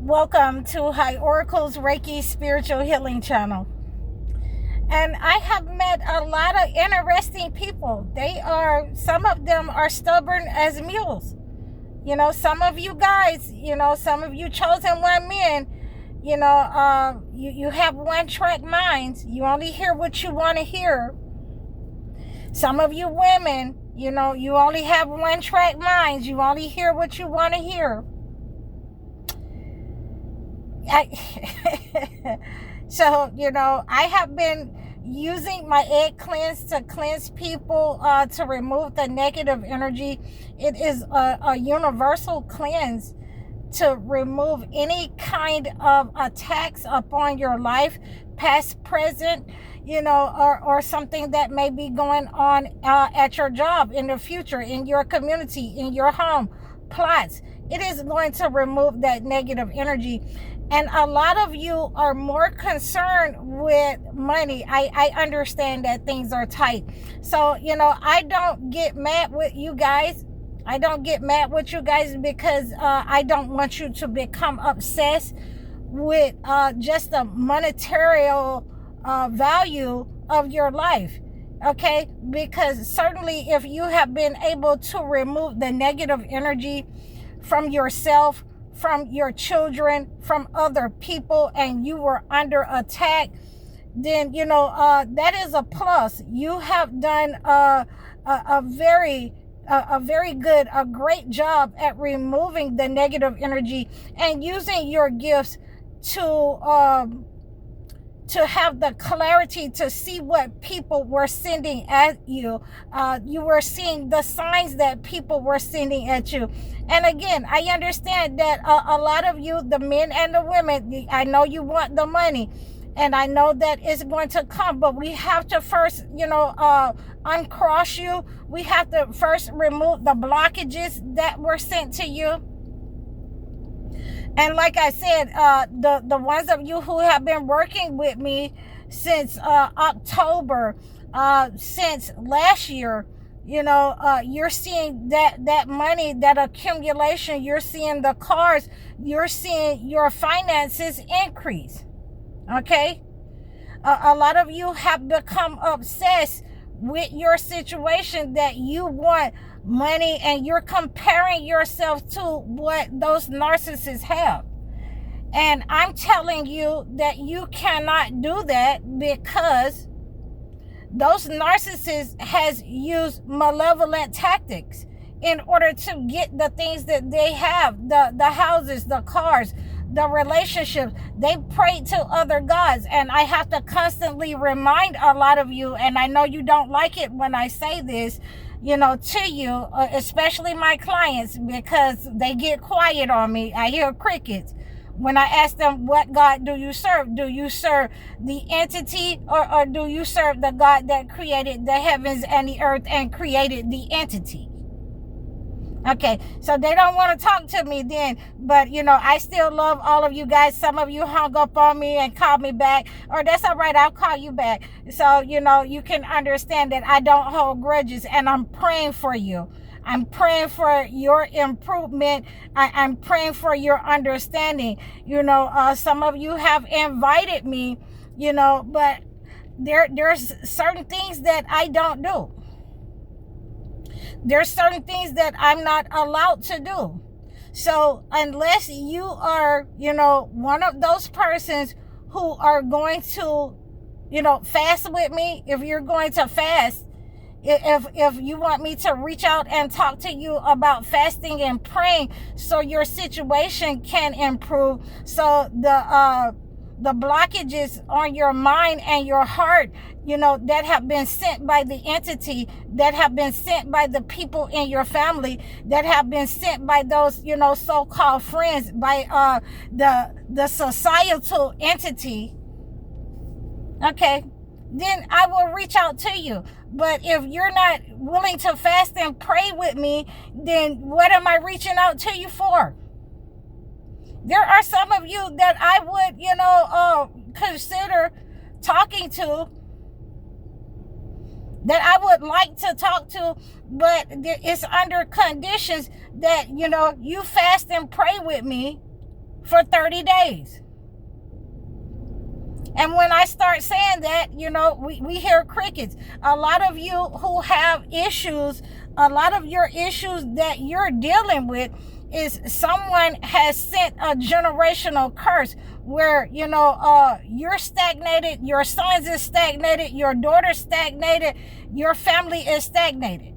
Welcome to High Oracle's Reiki Spiritual Healing Channel. And I have met a lot of interesting people. Some of them are stubborn as mules. Some of you guys, some of you chosen one men, you have one-track minds. You only hear what you want to hear. Some of you women, you only have one-track minds. You only hear what you want to hear. So, I have been using my egg cleanse to cleanse people, to remove the negative energy. It is a universal cleanse to remove any kind of attacks upon your life, past, present, or something that may be going on at your job, in the future, in your community, in your home, plots. It is going to remove that negative energy. And a lot of you are more concerned with money. I understand that things are tight. So, I don't get mad with you guys. I don't get mad with you guys because I don't want you to become obsessed with just the monetary value of your life. Okay? Because certainly if you have been able to remove the negative energy from yourself, from your children, from other people, and you were under attack, then that is a plus. You have done a very good, a great job at removing the negative energy and using your gifts to have the clarity to see what people were sending at you. You were seeing the signs that people were sending at you. And again, I understand that a lot of you, the men and the women, I know you want the money. And I know that it's going to come. But we have to first, uncross you. We have to first remove the blockages that were sent to you. And like I said, the ones of you who have been working with me since October, since last year, you're seeing that money, that accumulation. You're seeing the cars. You're seeing your finances increase. Okay? A lot of you have become obsessed with your situation, that you want money and you're comparing yourself to what those narcissists have. And I'm telling you that you cannot do that, because those narcissists has used malevolent tactics in order to get the things that they have, the houses, the cars, the relationships. They pray to other gods. And I have to constantly remind a lot of you, and I know you don't like it when I say this, to you, especially my clients, because they get quiet on me. I hear crickets. When I ask them, what God do you serve? Do you serve the entity, or do you serve the God that created the heavens and the earth and created the entity? Okay, so they don't want to talk to me then, but I still love all of you guys. Some of you hung up on me and called me back, or that's all right, I'll call you back. So, you can understand that I don't hold grudges, and I'm praying for you. I'm praying for your improvement. I'm praying for your understanding. Some of you have invited me, but there's certain things that I don't do. There's certain things that I'm not allowed to do. So unless you are, one of those persons who are going to, fast with me, if you're going to fast, if you want me to reach out and talk to you about fasting and praying so your situation can improve, so the blockages on your mind and your heart, that have been sent by the entity, that have been sent by the people in your family, that have been sent by those, so-called friends, by the societal entity, okay, then I will reach out to you. But if you're not willing to fast and pray with me, then what am I reaching out to you for? There are some of you that I would, consider talking to, that I would like to talk to, but it's under conditions that, you fast and pray with me for 30 days. And when I start saying that, we hear crickets. A lot of you who have issues, a lot of your issues that you're dealing with is someone has sent a generational curse where, you're stagnated, your sons is stagnated, your daughter's stagnated, your family is stagnated.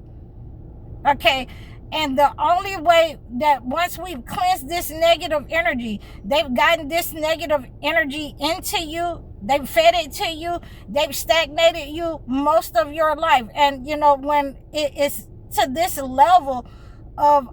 Okay? And the only way that once we've cleansed this negative energy, they've gotten this negative energy into you, they've fed it to you, they've stagnated you most of your life. And, when it is to this level of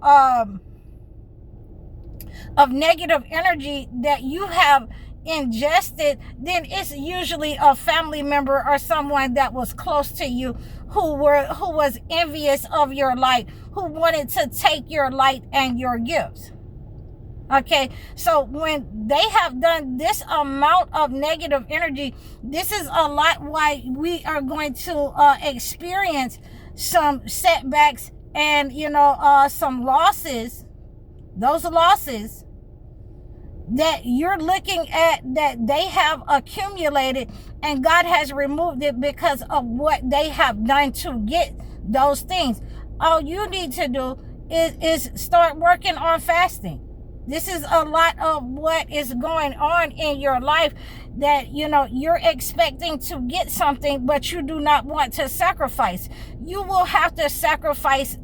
negative energy that you have ingested, then it's usually a family member or someone that was close to you who was envious of your light, who wanted to take your light and your gifts. Okay, so when they have done this amount of negative energy, this is a lot why we are going to experience some setbacks and some losses. Those losses that you're looking at that they have accumulated, and God has removed it because of what they have done to get those things. All you need to do is start working on fasting. This is a lot of what is going on in your life that, you're expecting to get something, but you do not want to sacrifice. You will have to sacrifice,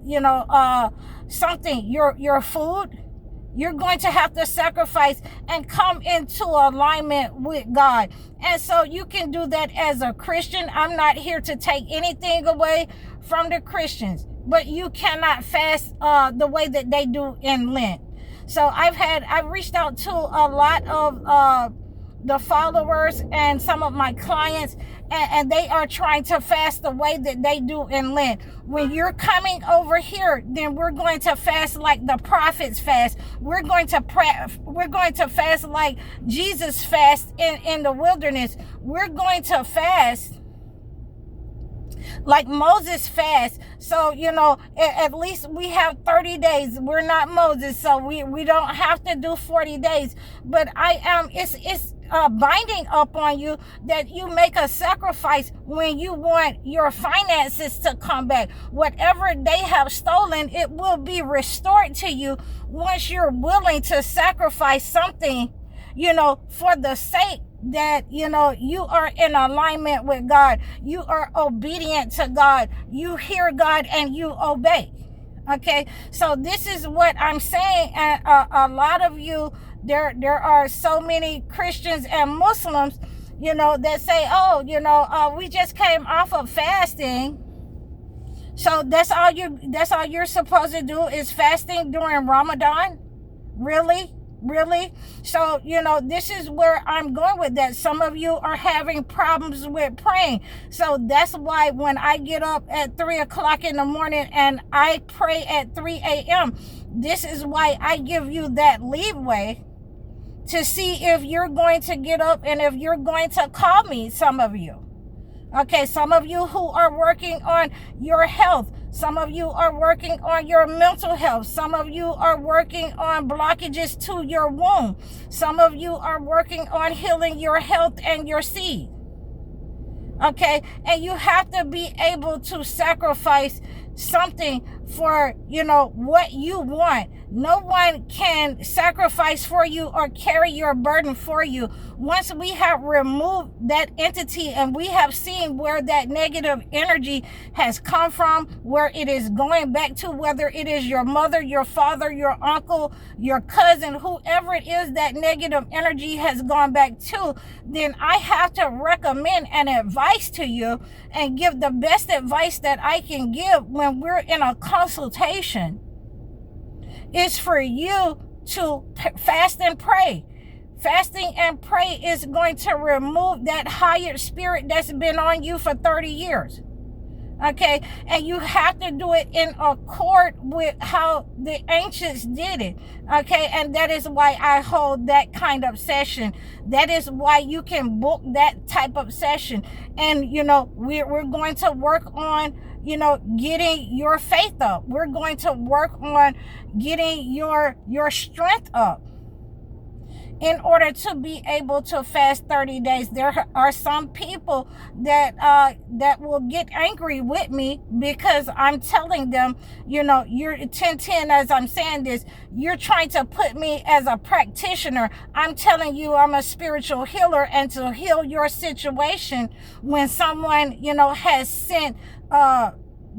something, your food. You're going to have to sacrifice and come into alignment with God. And so you can do that as a Christian. I'm not here to take anything away from the Christians, but you cannot fast the way that they do in Lent. So I've reached out to a lot of the followers and some of my clients, and they are trying to fast the way that they do in Lent. When you're coming over here, then we're going to fast like the prophets fast. We're going to fast like Jesus fast in the wilderness. We're going to fast like Moses fast. So, at least we have 30 days. We're not Moses, so we don't have to do 40 days. But it's binding upon you that you make a sacrifice when you want your finances to come back. Whatever they have stolen, it will be restored to you once you're willing to sacrifice something, for the sake that, you are in alignment with God. You are obedient to God. You hear God and you obey. Okay, so this is what I'm saying. And a lot of you, there are so many Christians and Muslims, that say, we just came off of fasting. So that's all you're supposed to do is fasting during Ramadan? Really? So, this is where I'm going with that. Some of you are having problems with praying. So that's why when I get up at 3 o'clock in the morning and I pray at 3 a.m., this is why I give you that leeway to see if you're going to get up and if you're going to call me, some of you. Okay, some of you who are working on your health. Some of you are working on your mental health. Some of you are working on blockages to your womb. Some of you are working on healing your health and your seed. Okay, and you have to be able to sacrifice something for, what you want. No one can sacrifice for you or carry your burden for you. Once we have removed that entity and we have seen where that negative energy has come from, where it is going back to, whether it is your mother, your father, your uncle, your cousin, whoever it is that negative energy has gone back to, then I have to recommend an advice to you and give the best advice that I can give when we're in a consultation. Is for you to fast and pray. Fasting and pray is going to remove that higher spirit that's been on you for 30 years. Okay, and you have to do it in accord with how the ancients did it. Okay, and that is why I hold that kind of session. That is why you can book that type of session. And we're going to work on getting your faith up. We're going to work on getting your strength up. in order to be able to fast 30 days. There are some people that that will get angry with me because I'm telling them, you know, you're 1010 as I'm saying this, you're trying to put me as a practitioner. I'm telling you I'm a spiritual healer, and to heal your situation when someone, you know, has sent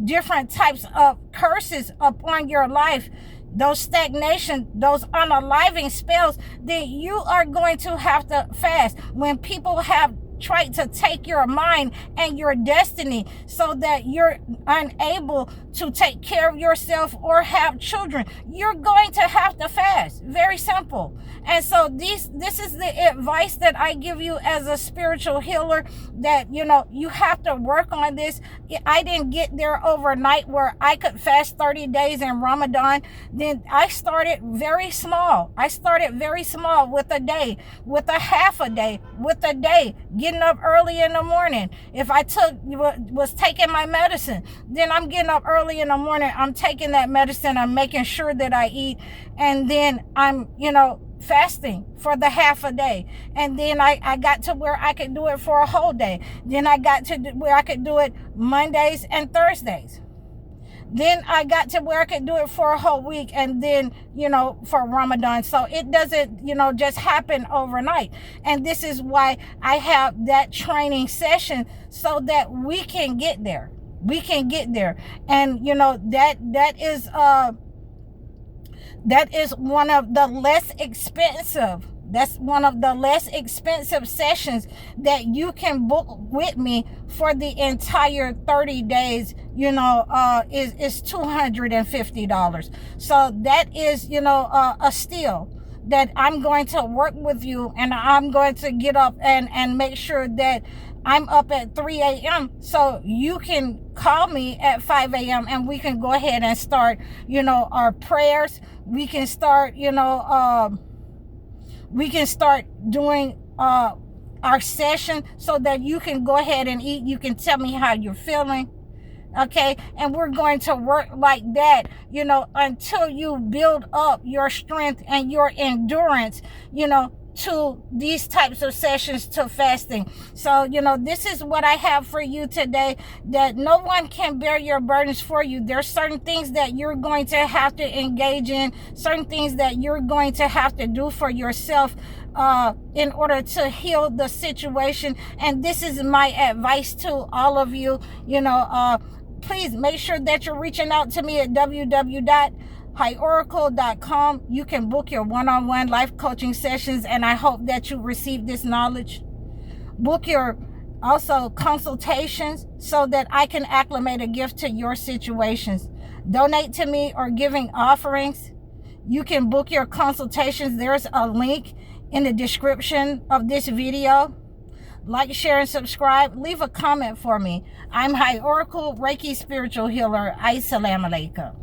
different types of curses upon your life, those stagnation, those unaliving spells, then you are going to have to fast. When people have tried to take your mind and your destiny so that you're unable to take care of yourself or have children, you're going to have to fast. Very simple. And so this is the advice that I give you as a spiritual healer, that, you know, you have to work on this. I didn't get there overnight where I could fast 30 days in Ramadan. Then I started very small. I started very small, with a day, with a half a day, with a day, getting up early in the morning. If I was taking my medicine, then I'm getting up early in the morning, I'm taking that medicine, I'm making sure that I eat, and then I'm, you know, fasting for the half a day. And then I got to where I could do it for a whole day. Then I got to where I could do it Mondays and Thursdays. Then I got to where I could do it for a whole week, and then, you know, for Ramadan. So it doesn't, you know, just happen overnight. And this is why I have that training session, so that we can get there. We can get there. And, you know, that is one of the less expensive. That's one of the less expensive sessions that you can book with me for the entire 30 days, you know, is $250. So that is, you know, a steal, that I'm going to work with you, and I'm going to get up and make sure that I'm up at 3 a.m. so you can call me at 5 a.m. and we can go ahead and start, you know, our prayers. We can start, you know, we can start doing our session, so that you can go ahead and eat. You can tell me how you're feeling. Okay, and we're going to work like that, you know, until you build up your strength and your endurance, you know, to these types of sessions, to fasting. So, you know, this is what I have for you today, that no one can bear your burdens for you. There's certain things that you're going to have to engage in, certain things that you're going to have to do for yourself in order to heal the situation. And this is my advice to all of you. You know, please make sure that you're reaching out to me at www.highoracle.com. You can book your one-on-one life coaching sessions, and I hope that you receive this knowledge. Book your also consultations, so that I can acclimate a gift to your situations. Donate to me or giving offerings. You can book your consultations. There's a link in the description of this video. Like, share, and subscribe. Leave a comment for me. I'm High Oracle, Reiki spiritual healer. Assalamu alaikum.